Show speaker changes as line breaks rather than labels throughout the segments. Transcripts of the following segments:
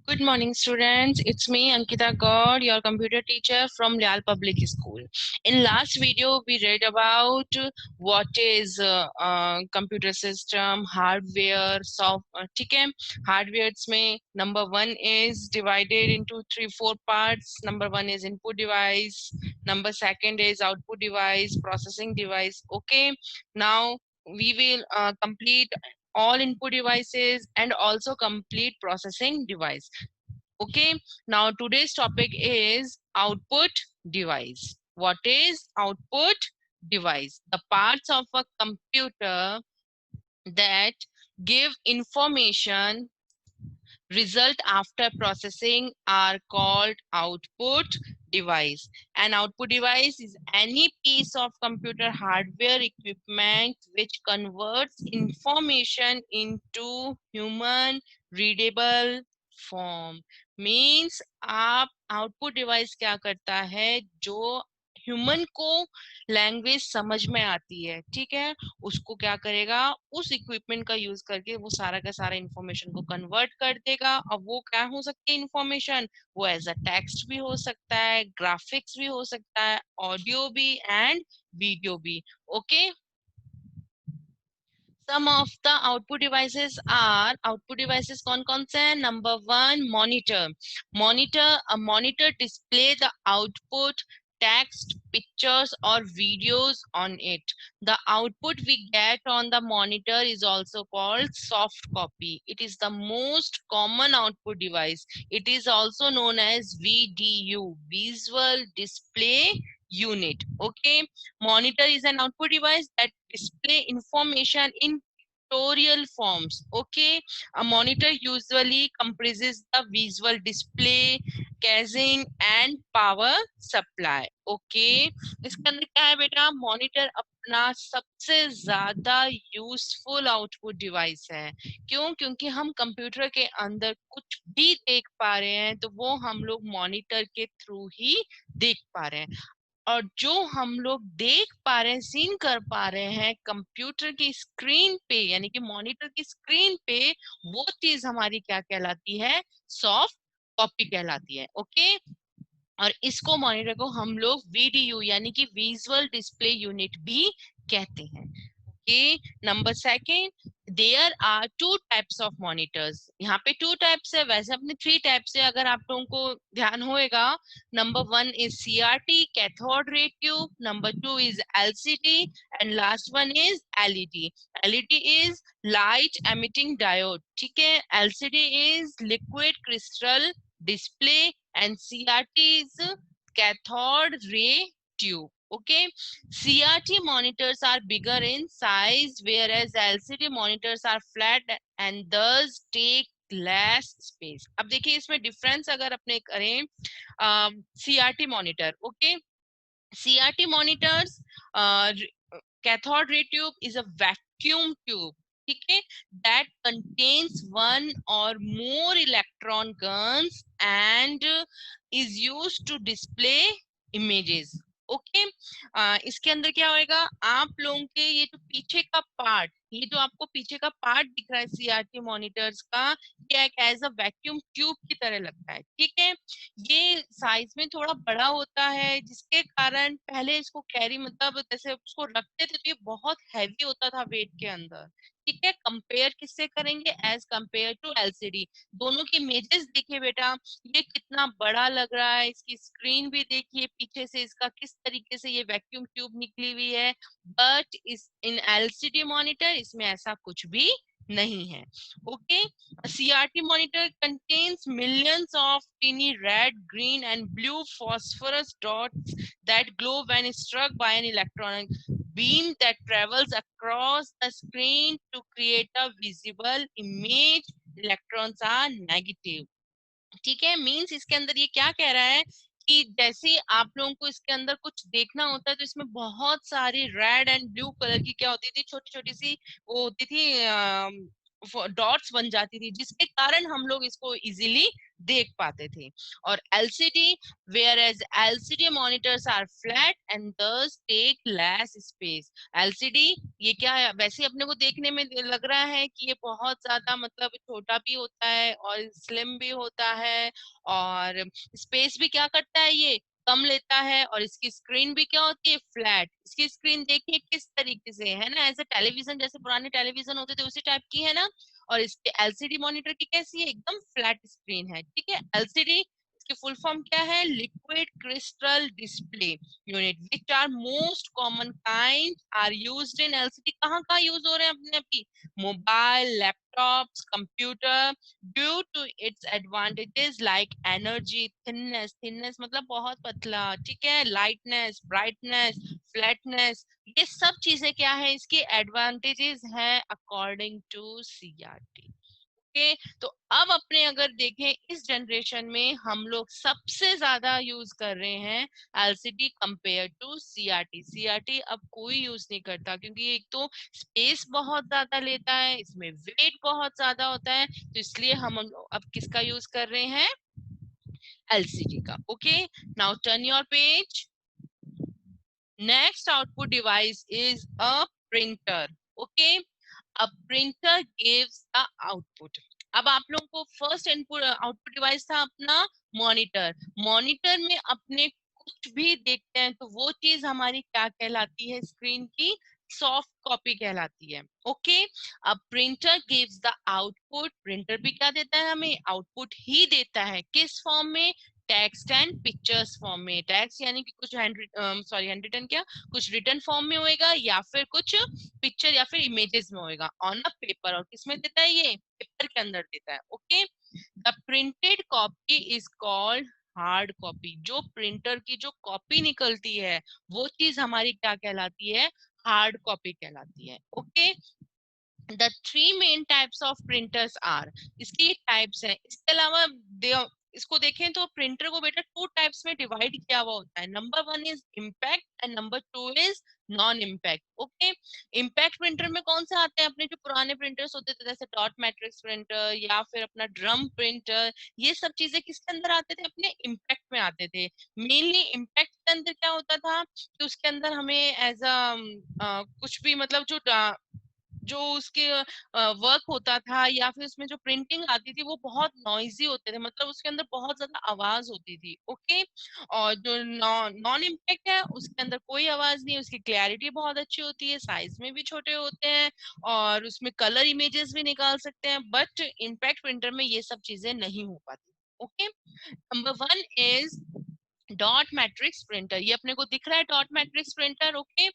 Good morning, students. It's me, Ankita Gaur, your computer teacher from Lyall Public School. In last video, we read about what is computer system, hardware, software. ठीक है, hardware में number one is divided into 3-4 parts. Number one is input device. Number second is output device, processing device. Okay, now we will complete all input devices and also complete processing device. Okay, now today's topic is output device. What is output device? The parts of a computer that give information result after processing are called output device. An output device is any piece of computer hardware equipment which converts information into human readable form. Means आप output device क्या करता है, जो human को language समझ में आती है, ठीक है, उसको क्या करेगा, उस इक्विपमेंट का यूज करके वो सारा का सारा इंफॉर्मेशन को कन्वर्ट कर देगा। अब वो क्या हो सकती है इंफॉर्मेशन, वो एज अ टेक्स्ट भी हो सकता है, ग्राफिक्स भी हो सकता है, ऑडियो भी एंड वीडियो भी। Okay, some of the output devices are, output devices कौन कौन से हैं? Number one, monitor. Monitor, a monitor display the output text, pictures or videos on it. The output we get on the monitor is also called soft copy. It is the most common output device. It is also known as VDU, visual display unit. Okay, monitor is an output device that display information in pictorial forms. Okay, a monitor usually comprises the visual display, casing and power supply. Okay, इसके अंदर क्या है बेटा, monitor अपना सबसे ज्यादा useful output device है। क्यों? क्योंकि हम कंप्यूटर के अंदर कुछ भी देख पा रहे हैं तो वो हम लोग मॉनिटर के थ्रू ही देख पा रहे हैं, और जो हम लोग देख पा रहे हैं, सीन कर पा रहे हैं कंप्यूटर की स्क्रीन पे, यानी कि मॉनिटर की स्क्रीन पे, वो चीज हमारी क्या कहलाती है, सॉफ्ट कॉपी कहलाती है। ओके, और इसको मॉनिटर को हम लोग वीडीयू यानी कि विजुअल डिस्प्ले यूनिट भी कहते हैं। Okay, number second, there are two types of monitors. यहाँ पे टू टाइप्स है, वैसे अपने थ्री टाइप्स है, अगर आप लोगों को ध्यान होएगा। Number one is CRT, cathode ray tube. Number two is LCD and last one is LED. LED is light emitting diode, ठीक है। LCD is liquid crystal display and CRT is cathode ray tube. Okay, CRT monitors are bigger in size, whereas LCD monitors are flat and thus take less space. अब देखिए इसमें difference अगर अपने करें, CRT monitor. Okay, CRT monitors, cathode ray tube is a vacuum tube, ठीक है, that contains one or more electron guns and is used to display images. Okay, इसके अंदर क्या होएगा, आप लोगों के ये जो पीछे का पार्ट, ये जो आपको पीछे का पार्ट दिख रहा है सीआरटी मॉनिटर्स का, ये एक एज अ वैक्यूम ट्यूब की तरह लगता है, ठीक है। ये साइज में थोड़ा बड़ा होता है, जिसके कारण पहले इसको कैरी, मतलब जैसे उसको रखते थे तो ये बहुत हैवी होता था वेट के अंदर, ठीक है। कंपेयर किससे करेंगे, एज कंपेयर टू एलसीडी। दोनों की इमेजेस देखिए बेटा, ये कितना बड़ा लग रहा है, इसकी स्क्रीन भी देखिए पीछे से इसका किस तरीके से ये वैक्यूम ट्यूब निकली हुई है, बट इस इन एलसीडी मॉनिटर इसमें ऐसा कुछ भी नहीं है। Okay, a CRT monitor contains millions of teeny red, green and blue phosphorus dots that glow when struck by an electronic beam that travels across the screen to create a visible image. Electrons are negative, ठीक है। Means इसके अंदर ये क्या कह रहा है कि जैसे आप लोगों को इसके अंदर कुछ देखना होता है तो इसमें बहुत सारी रेड एंड ब्लू कलर की क्या होती थी, छोटी छोटी सी वो होती थी डॉट्स बन जाती थी, जिसके कारण हम लोग इसको इजीली देख पाते थे। और LCD, whereas LCD monitors are flat and thus take less space. LCD ये क्या है, वैसे अपने को देखने में लग रहा है कि ये बहुत ज्यादा मतलब छोटा भी होता है और स्लिम भी होता है, और स्पेस भी क्या करता है, ये कम लेता है, और इसकी स्क्रीन भी क्या होती है, फ्लैट। इसकी स्क्रीन देखिए किस तरीके से है ना, ऐसे टेलीविजन जैसे पुराने टेलीविजन होते थे उसी टाइप की है ना। और इसके एलसीडी मॉनिटर की कैसी है, एकदम फ्लैट स्क्रीन है, ठीक है। एलसीडी इसकी फुल फॉर्म क्या है, liquid crystal display unit, which are most common kind are used in LCD. कहाँ कहाँ यूज हो रहे हैं अपने अभी, mobile, laptops, computer, due to its advantages like energy, thinness, thinness मतलब बहुत पतला, ठीक है, लाइटनेस, ब्राइटनेस, फ्लैटनेस, ये सब चीजें क्या है, इसके एडवांटेजेस हैं अकॉर्डिंग टू सीआरटी। ओके, तो अब अपने अगर देखें इस जनरेशन में हम लोग सबसे ज्यादा यूज कर रहे हैं LCD compare to CRT. CRT अब कोई यूज नहीं करता, क्योंकि एक तो स्पेस बहुत ज्यादा लेता है, इसमें वेट बहुत ज्यादा होता है, तो इसलिए हम अब किसका यूज कर रहे हैं, एलसीडी का। Okay, now turn your page. Next output device is a printer. Okay, a printer gives the output. अब आप लोगों को फर्स्ट इनपुट आउटपुट डिवाइस था अपना मॉनिटर। मॉनिटर में अपने कुछ भी देखते हैं तो वो चीज हमारी क्या कहलाती है, स्क्रीन की सॉफ्ट कॉपी कहलाती है। ओके, अब printer gives the output. Printer भी क्या देता है, हमें आउटपुट ही देता है, किस फॉर्म में, टेक्स्ट एंड पिक्चर्स फॉर्म में। टेक्स्ट यानी कि कुछ हैंड रिटन, क्या कुछ रिटन फॉर्म में होएगा, या फिर कुछ पिक्चर या फिर इमेजेस में होएगा ऑन अ पेपर। और किसमें देता है, ये पेपर के अंदर देता है। Okay, the printed copy is called hard copy. जो प्रिंटर की जो कॉपी निकलती है वो चीज हमारी क्या कहलाती है, हार्ड कॉपी कहलाती है। Okay, the three main types of printers are, इसके टाइप्स हैं। इसके अलावा इसको देखें तो प्रिंटर को बेटा टू टाइप्स में डिवाइड किया हुआ होता है। Number one is impact and number two is non impact. Okay, impact printer में कौन से आते हैं, अपने जो पुराने प्रिंटर्स होते थे जैसे डॉट मैट्रिक्स प्रिंटर या फिर अपना ड्रम प्रिंटर, ये सब चीजें किसके अंदर आते थे, अपने इम्पैक्ट में आते थे। मेनली इम्पैक्ट के अंदर क्या होता था कि उसके अंदर हमें एज अ कुछ भी मतलब जो उसके वर्क होता था या फिर उसमें जो प्रिंटिंग आती थी वो बहुत नॉइजी होते थे, मतलब उसके अंदर बहुत ज्यादा आवाज होती थी। ओके, और जो नॉन इम्पैक्ट है उसके अंदर कोई आवाज नहीं, उसकी क्लैरिटी बहुत अच्छी होती है, साइज में भी छोटे होते हैं और उसमें कलर इमेजेस भी निकाल सकते हैं। बट इम्पैक्ट प्रिंटर में ये सब चीजें नहीं हो पाती। Okay, number one is dot matrix printer. ये अपने को दिख रहा है dot matrix printer. Okay,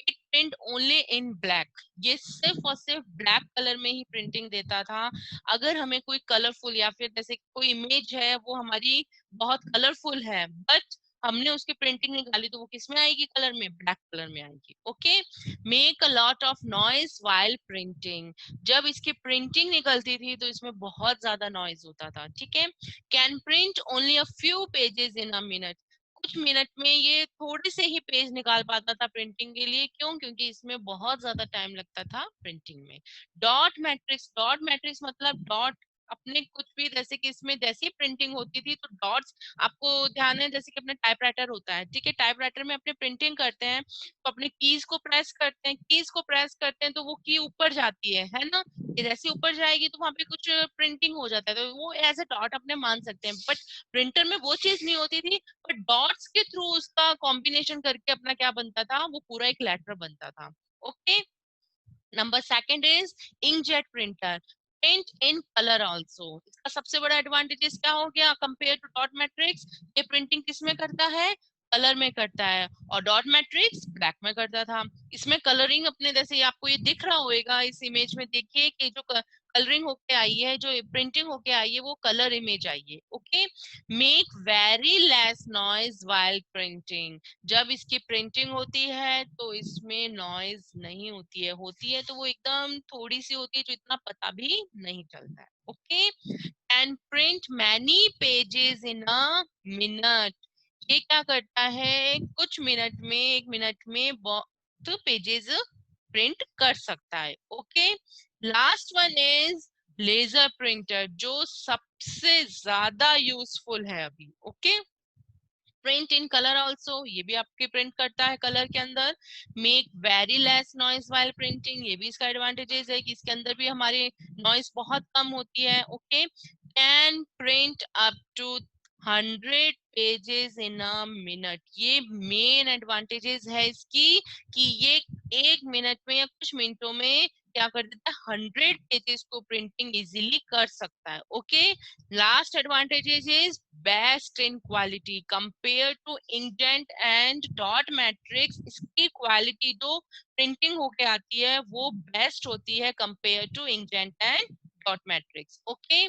it print only in black. ये सिर्फ और सिर्फ ब्लैक कलर में ही प्रिंटिंग देता था। अगर हमें कोई कलरफुल या फिर जैसे कोई इमेज है वो हमारी बहुत कलरफुल है बट हमने उसकी प्रिंटिंग निकाली तो वो किस में आएगी, कलर में, ब्लैक कलर में आएगी। Okay, make a lot of noise while printing. जब इसकी प्रिंटिंग निकलती थी तो इसमें बहुत ज्यादा नॉइज होता था। ठीक है, can print only a few pages in a minute. कुछ मिनट में ये थोड़े से ही पेज निकाल पाता था प्रिंटिंग के लिए। क्यों, क्योंकि इसमें बहुत ज्यादा टाइम लगता था प्रिंटिंग में। डॉट मैट्रिक्स मतलब डॉट अपने कुछ भी, जैसे कि इसमें जैसी प्रिंटिंग होती थी तो डॉट्स, आपको ध्यान है जैसे कि अपने टाइपराइटर होता है, ठीक है, टाइपराइटर में अपने प्रिंटिंग करते हैं तो अपने कीज को प्रेस करते हैं, कीज को प्रेस करते हैं तो वो की ऊपर जाती है ना, ये जैसे ऊपर जाएगी तो वहां पे कुछ प्रिंटिंग हो जाता है तो वो एज ए डॉट अपने मान सकते हैं। बट प्रिंटर में वो चीज नहीं होती थी, पर डॉट्स के थ्रू उसका कॉम्बिनेशन करके अपना क्या बनता था, वो पूरा एक लेटर बनता था। Okay, number second is inkjet printer, print in colour also. इसका सबसे बड़ा एडवांटेज क्या हो गया कंपेयर टू डॉट मैट्रिक्स, ये प्रिंटिंग किसमें करता है, कलर में करता है, और डॉट मैट्रिक्स ब्लैक में करता था। इसमें कलरिंग अपने जैसे आपको ये दिख रहा होगा इस इमेज में, देखिए कि जो कलरिंग होके आई है, जो प्रिंटिंग होके आई है वो कलर इमेज आई है। Okay, make very less noise while printing. जब इसकी प्रिंटिंग होती है तो इसमें नॉइज नहीं होती है, होती है तो वो एकदम थोड़ी सी होती है जो इतना पता भी नहीं चलता है। Okay, and print many pages in a minute. ये क्या करता है, कुछ मिनट में, 1 मिनट में बहुत पेजेस प्रिंट कर सकता है। Okay, last one is laser printer, जो सबसे ज्यादा यूजफुल है अभी। Okay, print in colour also, ये भी आपके प्रिंट करता है कलर के अंदर। Make very less noise while printing, ये भी इसका एडवांटेजेस है कि इसके अंदर भी हमारी नॉइज बहुत कम होती है। Okay, can print up to 100 pages in a minute, ये मेन एडवांटेजेस है इसकी कि ये 1 मिनट में या कुछ मिनटों में क्या कर देता है, 100 पेजेस को प्रिंटिंग इजीली कर सकता है। Okay, last advantages is best in quality compare to inkjet and dot matrix, इसकी क्वालिटी जो प्रिंटिंग होके आती है वो बेस्ट होती है compare to inkjet and dot matrix. Okay,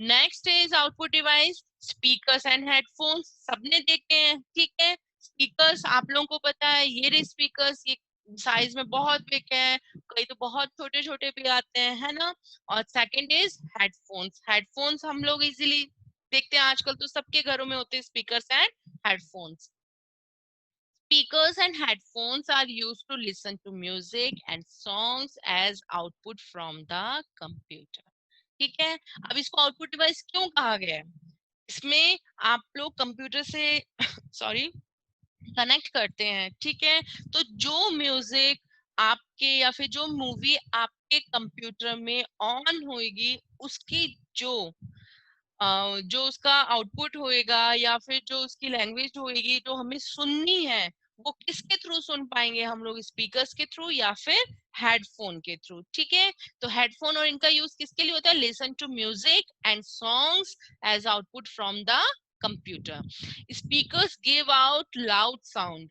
next is output device, speakers and headphones, सबने देखे हैं। ठीक है, स्पीकर्स आप लोगों को पता है, ये रे स्पीकर्स, ये साइज में बहुत बिग है, कई तो बहुत छोटे छोटे भी आते हैं, है ना। और सेकंड इज हेडफोन्स, हेडफोन्स हम लोग इजीली देखते हैं आजकल तो सबके घरों में होते हैं speakers and headphones. Speakers and headphones are used to listen to music and songs as output from the computer. ठीक है, अब इसको आउटपुट डिवाइस क्यों कहा गया है? इसमें आप लोग कंप्यूटर से सॉरी कनेक्ट करते हैं। ठीक है, तो जो म्यूजिक आपके या फिर जो मूवी आपके कंप्यूटर में ऑन होएगी, उसकी जो उसका आउटपुट होएगा या फिर जो उसकी लैंग्वेज होएगी जो हमें सुननी है, वो किसके थ्रू सुन पाएंगे हम लोग, स्पीकर्स के थ्रू या फिर हेडफोन के थ्रू। ठीक है, तो हेडफोन और इनका यूज किसके लिए होता है, listen to music and songs as output from the computer. Speakers give out loud sound,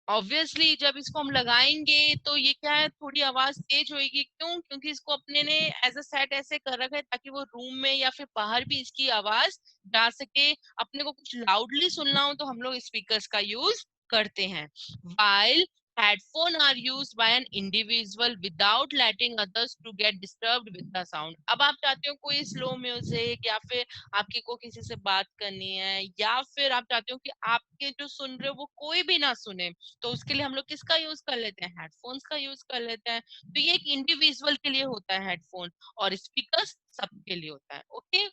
obviously जब इसको हम लगाएंगे तो ये क्या है, थोड़ी आवाज तेज होगी। क्यों? क्योंकि इसको अपने ने एज अ सेट ऐसे कर रखा है ताकि वो रूम में या फिर बाहर भी इसकी आवाज जा सके। अपने को कुछ लाउडली सुनना हो तो हम लोग स्पीकर्स का यूज करते हैं। while headphone are used by an individual without letting others to get disturbed with the sound। अब आप चाहते हो कोई स्लो म्यूजिक या फिर आपकी को किसी से बात करनी है या फिर आप चाहते हो कि आपके जो सुन रहे हो वो कोई भी ना सुने, तो उसके लिए हम लोग किसका यूज कर लेते हैं, हेडफोन्स का यूज कर लेते हैं। तो ये एक इंडिविजुअल के लिए होता है हेडफोन, और स्पीकर्स सबके लिए होता है। Okay,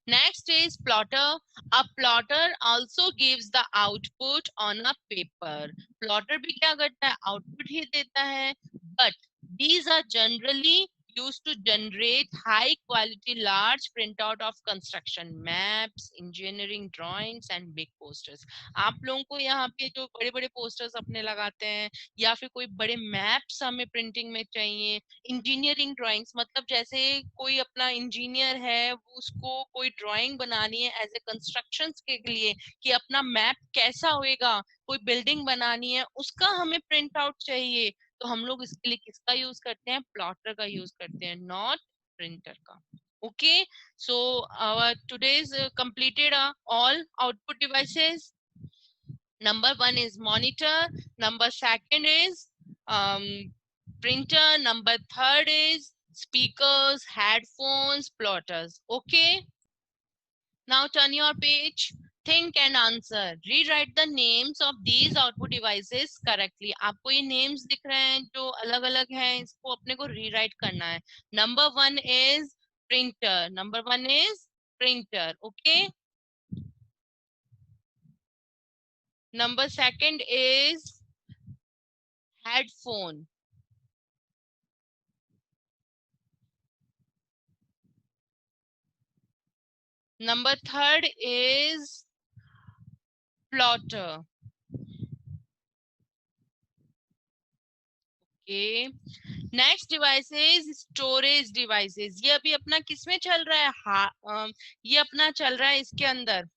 next is plotter. A plotter also gives the output on a paper. Plotter भी क्या करता है, output ही देता है, but these are generally used to generate high quality large printout of construction maps, engineering drawings and big posters। आप लोगों को यहाँ पे जो बड़े बड़े posters अपने लगाते हैं या फिर कोई बड़े maps हमें printing में चाहिए, इंजीनियरिंग ड्राइंग्स, मतलब जैसे कोई अपना इंजीनियर है वो उसको कोई ड्राइंग बनानी है एज ए कंस्ट्रक्शन के लिए कि अपना मैप कैसा होएगा, कोई बिल्डिंग बनानी है उसका हमें प्रिंट आउट चाहिए, तो हम लोग इसके लिए किसका यूज करते हैं, प्लॉटर का यूज करते हैं, नॉट प्रिंटर का। Okay, so our today's completed all output devices. Number one is monitor, number second is printer, number third is speakers, headphones, plotters. Okay, now turn your page, think and answer, rewrite the names of these output devices correctly। आपको ये names दिख रहे हैं जो अलग अलग हैं, इसको अपने को rewrite करना है। Number one is printer, number one is printer। Okay, number second is headphone, number third is plotter। Okay, next devices storage devices, ये अभी अपना किसमें चल रहा है, ये अपना चल रहा है इसके अंदर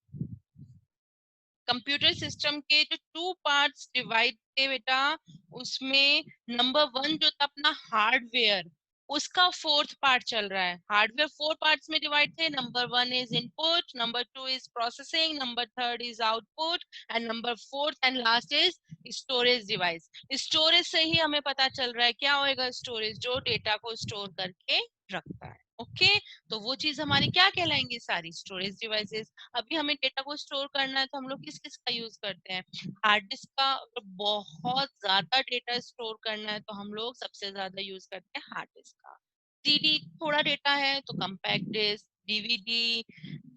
कंप्यूटर सिस्टम के जो 2 पार्ट्स डिवाइड थे बेटा, उसमें नंबर 1 जो था अपना हार्डवेयर, उसका 4th पार्ट चल रहा है। हार्डवेयर 4 पार्ट्स में डिवाइड थे, number 1 is input, number 2 is processing, number 3 is output and number 4th and last is storage device. Storage से ही हमें पता चल रहा है क्या होएगा, स्टोरेज जो डेटा को स्टोर करके रखता है। ओके तो वो चीज हमारी क्या कहलाएंगी, सारी स्टोरेज डिवाइसेस। अभी हमें डेटा को स्टोर करना है तो हम लोग किस किस का यूज करते हैं, हार्ड डिस्क का। अगर बहुत ज्यादा डेटा स्टोर करना है तो हम लोग सबसे ज्यादा यूज करते हैं हार्ड डिस्क का। सीडी थोड़ा डेटा है तो compact disc, DVD,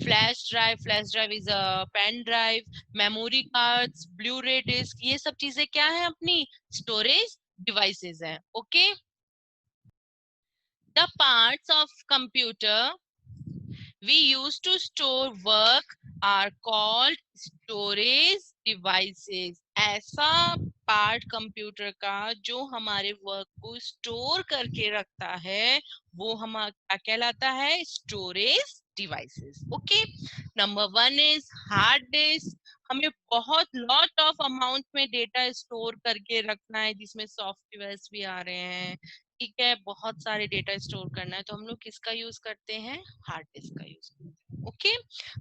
flash drive is a pen drive, memory cards, blu ray disc, ये सब चीजें क्या है, अपनी स्टोरेज डिवाइसेस हैं। Okay the parts of computer we use to store work are called storage devices। ऐसा पार्ट कंप्यूटर का जो हमारे वर्क को स्टोर करके रखता है वो हमारा क्या कहलाता है, storage devices. Okay number 1 is hard disk. हमें बहुत लॉट ऑफ अमाउंट में डेटा स्टोर करके रखना है जिसमें सॉफ्टवेयर भी आ रहे हैं, ठीक है, बहुत सारे डेटा स्टोर करना है तो हम लोग किसका यूज करते हैं, हार्ड डिस्क का यूज करते हैं। ओके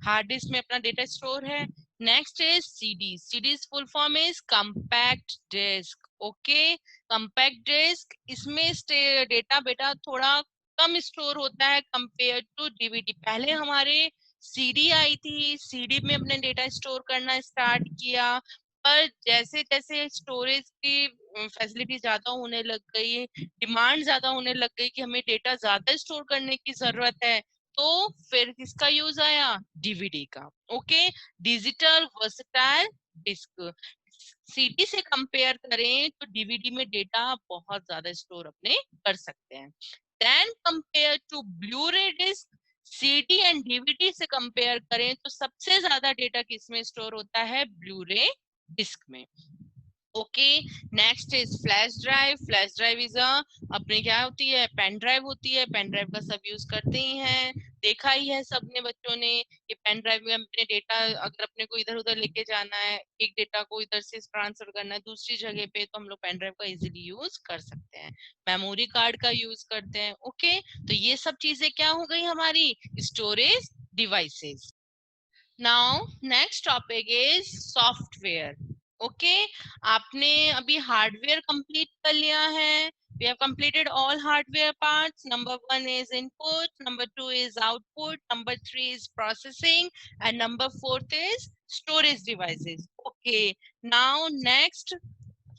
हार्ड डिस्क में अपना डेटा स्टोर है। Next is CD. CDs full form is compact disc. Okay compact disc, इसमें डेटा बेटा थोड़ा कम स्टोर होता है कंपेयर टू डीवीडी। पहले हमारे सीडी आई थी, सीडी में अपने डेटा स्टोर करना स्टार्ट किया, पर जैसे जैसे स्टोरेज की फैसिलिटी ज्यादा होने लग गई, डिमांड ज्यादा होने लग गई कि हमें डेटा ज्यादा स्टोर करने की जरूरत है, तो फिर किसका यूज आया, डीवीडी का। Okay digital versatile disc. CD से कंपेयर करें तो डीवीडी में डेटा बहुत ज्यादा स्टोर अपने कर सकते हैं। Then compare to blue ray disc, CD and DVD से कंपेयर करें तो सबसे ज्यादा डेटा किसमें स्टोर होता है, ब्लू रे डिस्क में। Okay next is flash drive. Flash drive is अ अपने क्या होती है, पेन ड्राइव होती है। पेन ड्राइव का सब यूज करते ही हैं, देखा ही है सबने बच्चों ने, ये पेन ड्राइव में अपने डेटा अगर अपने को इधर उधर लेके जाना है, एक डेटा को इधर से ट्रांसफर करना है दूसरी जगह पे, तो हम लोग पेन ड्राइव का इजीली यूज कर सकते हैं। मेमोरी कार्ड का यूज करते हैं। ओके तो ये सब चीजें क्या हो गई हमारी, storage devices. Now next topic is software. Okay आपने अभी हार्डवेयर कंप्लीट कर लिया है, we have completed all hardware parts. Number 1 is input, number 2 is output, number 3 is processing, and number 4 is storage devices. Okay now next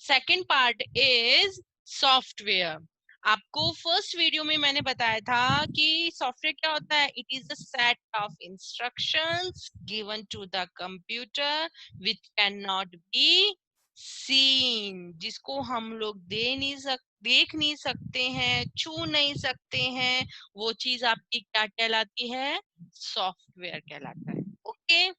second part is software। आपको first video में मैंने बताया था कि software क्या होता है, it is a set of instructions given to the computer which can not be seen, जिसको हम लोग देख नहीं सकते हैं, छू नहीं सकते हैं, वो चीज आपकी क्या कहलाती है, सॉफ्टवेयर कहलाता है। Okay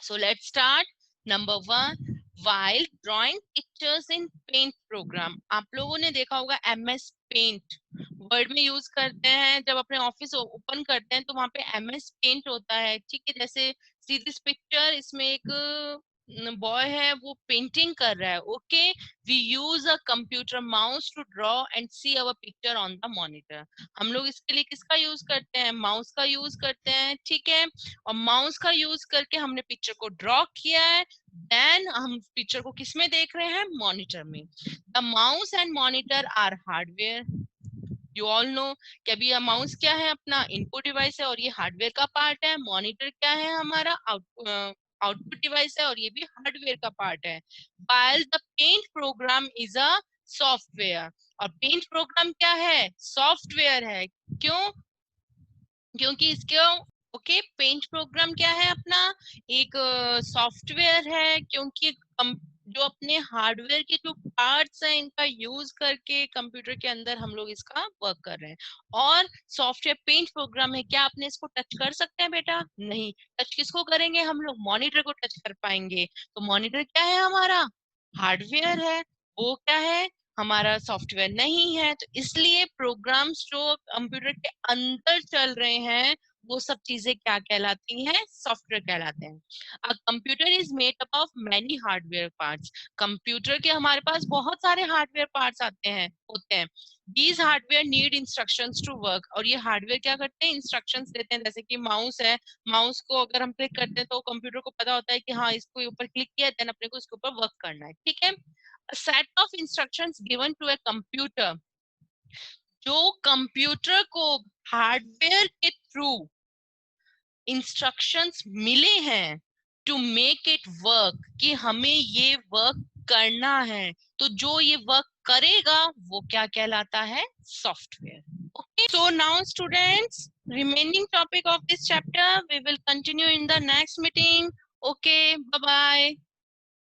so let's start. Number 1, while drawing pictures in paint program, आप लोगों ने देखा होगा MS पेंट वर्ड में यूज करते हैं, जब अपने ऑफिस ओपन करते हैं तो वहां पे MS पेंट होता है, ठीक है। जैसे सी दिस पिक्चर, इसमें एक बॉय है वो पेंटिंग कर रहा है। Okay we use a computer mouse to draw and see our picture on the monitor. हम लोग इसके लिए किसका यूज करते हैं, माउस का यूज करते हैं, ठीक है। और माउस का यूज करके हमने पिक्चर को ड्रॉ किया है, देन हम पिक्चर को किसमें देख रहे हैं, मॉनिटर में। The mouse and monitor are hardware. You all know कि अभी ये माउस क्या है, अपना इनपुट डिवाइस है और ये हार्डवेयर का पार्ट है। मॉनिटर क्या है, हमारा आउटपुट डिवाइस है और ये भी हार्डवेयर का पार्ट है। while the paint program is a software, और पेंट प्रोग्राम क्या है, सॉफ्टवेयर है। क्यों, क्योंकि इसके ओके पेंट प्रोग्राम क्या है, अपना एक सॉफ्टवेयर है, क्योंकि जो अपने हार्डवेयर के जो पार्ट्स हैं इनका यूज करके कंप्यूटर के अंदर हम लोग इसका वर्क कर रहे हैं। और सॉफ्टवेयर पेंट प्रोग्राम है, क्या आपने इसको टच कर सकते हैं बेटा, नहीं। टच किसको करेंगे, हम लोग मॉनिटर को टच कर पाएंगे। तो मॉनिटर क्या है, हमारा हार्डवेयर है, वो क्या है, हमारा सॉफ्टवेयर नहीं है। तो इसलिए प्रोग्राम्स जो कंप्यूटर के अंदर चल रहे हैं वो सब चीजें क्या कहलाती हैं, सॉफ्टवेयर कहलाते हैं। A computer is made up of many hardware parts. Computer के हमारे पास बहुत सारे हार्डवेयर पार्ट्स आते हैं, होते हैं। These hardware need instructions to work, और ये हार्डवेयर क्या करते हैं, इंस्ट्रक्शंस देते हैं। जैसे कि माउस है, माउस को अगर हम क्लिक करते हैं तो कंप्यूटर को पता होता है कि हाँ इसको ऊपर क्लिक किया, देन अपने को इसके ऊपर वर्क करना है, ठीक है। A set of instructions given to a computer, जो कंप्यूटर को हार्डवेयर के थ्रू इंस्ट्रक्शंस मिले हैं टू मेक इट वर्क, कि हमें ये वर्क करना है, तो जो ये वर्क करेगा वो क्या कहलाता है? Software. Okay, so now students, remaining topic of this chapter we will continue in the next meeting. Okay, bye bye.